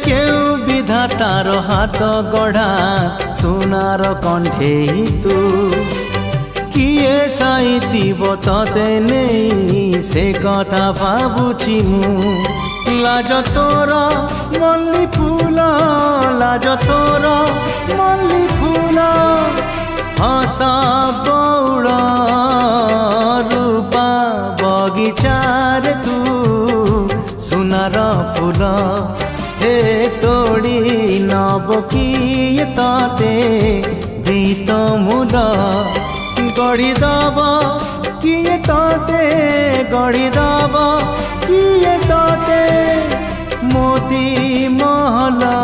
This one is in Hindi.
केउ विधातार हाथ गढ़ा सुनार कंठे तू किए साइतिब तते नहीं से कथा भाबुछि मु लाज तोर मल्ली फूल लाज तोर मल्ली फूल हस बौड़ रूपा बगीचार तू सुनार फूल हे तोड़ी नब किए तते गीत मूल गढ़ी दब किए तते गढ़ी दब किए तते मोती महला